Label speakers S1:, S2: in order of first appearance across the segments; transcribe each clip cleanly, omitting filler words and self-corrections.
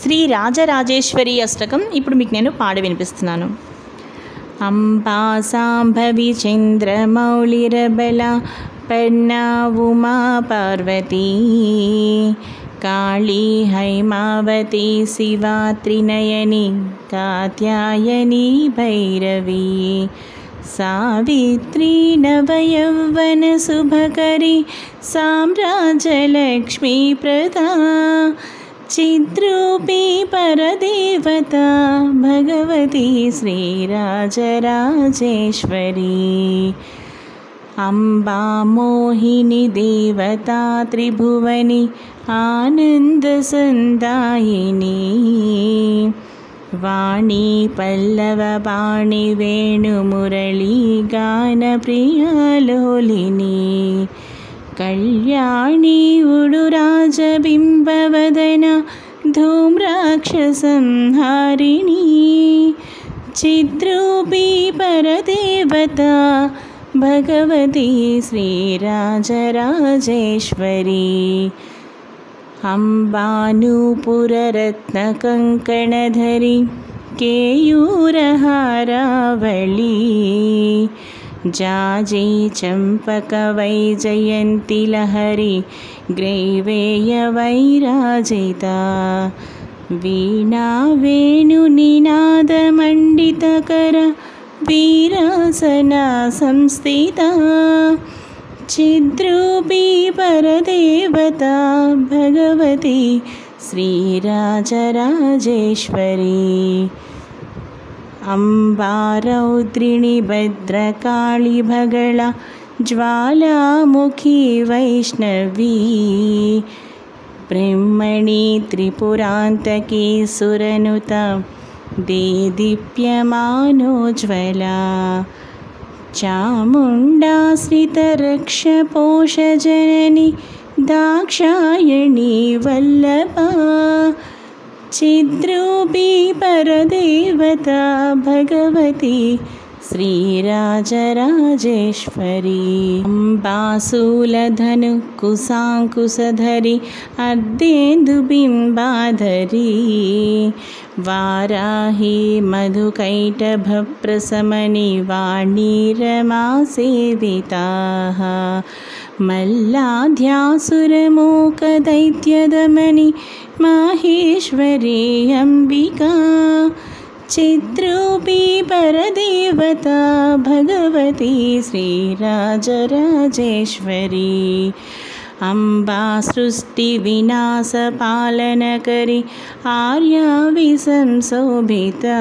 S1: శ్రీ రాజరాజేశ్వరి అష్టకం ఇప్పుడు మీకు నేను పాడి వినిపిస్తున్నాను. అంబా సాంభవి చంద్రమౌళిరబల పన్నా ఉమా పార్వతీ కాళీ హైమావతి శివా త్రినయని కాత్యాయని భైరవీ సావిత్రీ నవయౌవన శుభకరి సామ్రాజ్యలక్ష్మీ ప్రదా చిద్రూపీ పరదేవతా భగవతి శ్రీరాజరాజేశ్వరీ అంబా మోహిని దేవతా త్రిభువని ఆనందసందాయిని వాణి పల్లవపాణి వేణుమురళీ గానప్రియాలోలిని కళ్యాణి ఉడురాజబింబవదన ధూమ్రాక్షసంహారిణి చిద్రూపీ పరదేవతా భగవతి శ్రీరాజరాజేశ్వరీ అంబానూపురరత్నకంకణధరి కేయూరహారావళీ జాజీ చంపక వైజయంతి లహరి గ్రైవేయ వైరాజిత వీణా వేణునినాదమండితకర వీరాసనా సంస్థితా చిద్రూపీ పరదేవతా భగవతి శ్రీరాజరాజేశ్వరీ అంబా రౌద్రిణి భద్రకాళి భగళ జ్వాలాముఖీ వైష్ణవీ బ్రహ్మణి త్రిపురాంతకీ సురనుత దేదీప్యమానోజ్వలా చాముండాశ్రితరక్షపోషజనని దాక్షాయణీ వల్లభా చిద్రూపీ పరదేవతా భగవతి శ్రీరాజరాజేశ్వరీ అంబాశూలధను కుశాంకుశధరి అర్ధేందుబింబాధరీ వారాహి మధుకైటభప్రశమని వాణీ రమా సేవితాః మల్లాధ్యాసురమూకదైత్యదమని మాహేశ్వరీ అంబికా చిద్రూపీ పరదేవతా భగవతి శ్రీరాజరాజేశ్వరీ అంబా సృష్టి వినాశ పాలనకరి ఆర్యా విసంశోభితా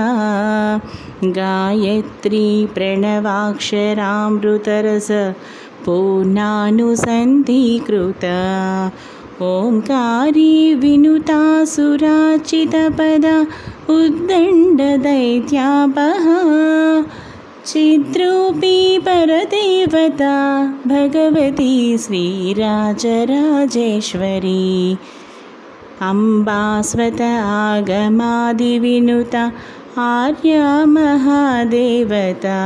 S1: గాయత్రీ ప్రణవాక్షరామృతరస పూర్ణానుసంధీకృతా ఓంకారీ వినుతా సురాచితపద ఉద్దండదైత్యాపహా చిద్రూపీ పరదేవతా భగవతి శ్రీరాజరాజేశ్వరీ అంబాస్వత ఆగమాదివినుత ఆర్యా మహాదేవతా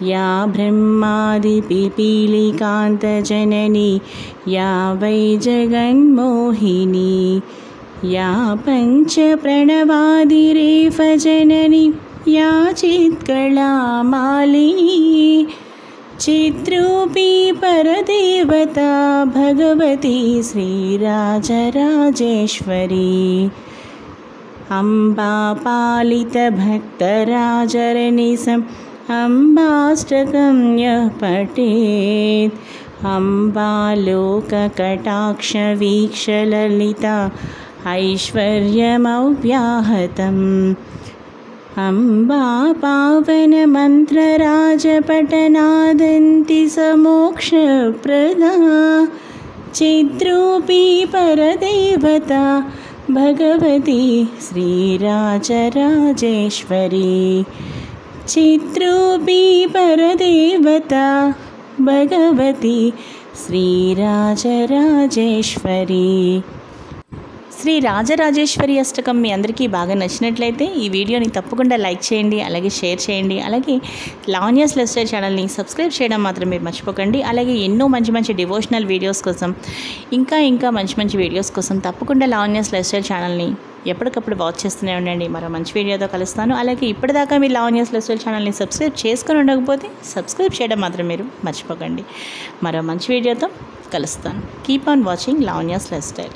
S1: యా బ్రహ్మాదిపిపీలికాంతజనని యా వై జగన్మోహిని యా పంచప్రణవాదిరేఫజనని యా చిత్కళామాలిని చిద్రూపీ పరదేవతా భగవతి శ్రీరాజరాజేశ్వరీ అంబా పాలితభక్తరాజరనిసం అంబాష్టకం యః పఠేత్ అంబాలోకకటాక్షవీక్షలలిత ఐశ్వర్యమవ్యాహతం అంబా పావనమంత్రరాజపఠనాదంతి సమోక్షప్రదా చిద్రూపీ పరదేవతా భగవతి శ్రీరాజరాజేశ్వరీ చిద్రూపీ పరదేవతా భగవతి శ్రీరాజరాజేశ్వరీ శ్రీ రాజరాజేశ్వరి అష్టకం మీ అందరికీ బాగా నచ్చినట్లయితే ఈ వీడియోని తప్పకుండా లైక్ చేయండి, అలాగే షేర్ చేయండి. అలాగే లావణ్యాస్ లైఫ్ స్టైల్ ఛానల్ని సబ్స్క్రైబ్ చేయడం మాత్రం మీరు మర్చిపోకండి. అలాగే ఎన్నో మంచి మంచి డివోషనల్ వీడియోస్ కోసం ఇంకా మంచి మంచి వీడియోస్ కోసం తప్పకుండా లావణ్యాస్ లైఫ్ స్టైల్ ఛానల్ని ఎప్పటికప్పుడు వాచ్ చేస్తూనే ఉండండి. మరో మంచి వీడియోతో కలుస్తాను. అలాగే ఇప్పటిదాకా మీరు లావణ్యాస్ లైఫ్ స్టైల్ ఛానల్ని సబ్స్క్రైబ్ చేసుకొని ఉండకపోతే సబ్స్క్రైబ్ చేయడం మాత్రం మీరు మర్చిపోకండి. మరో మంచి వీడియోతో కలుస్తాను. Keep on watching Lavanya's life style.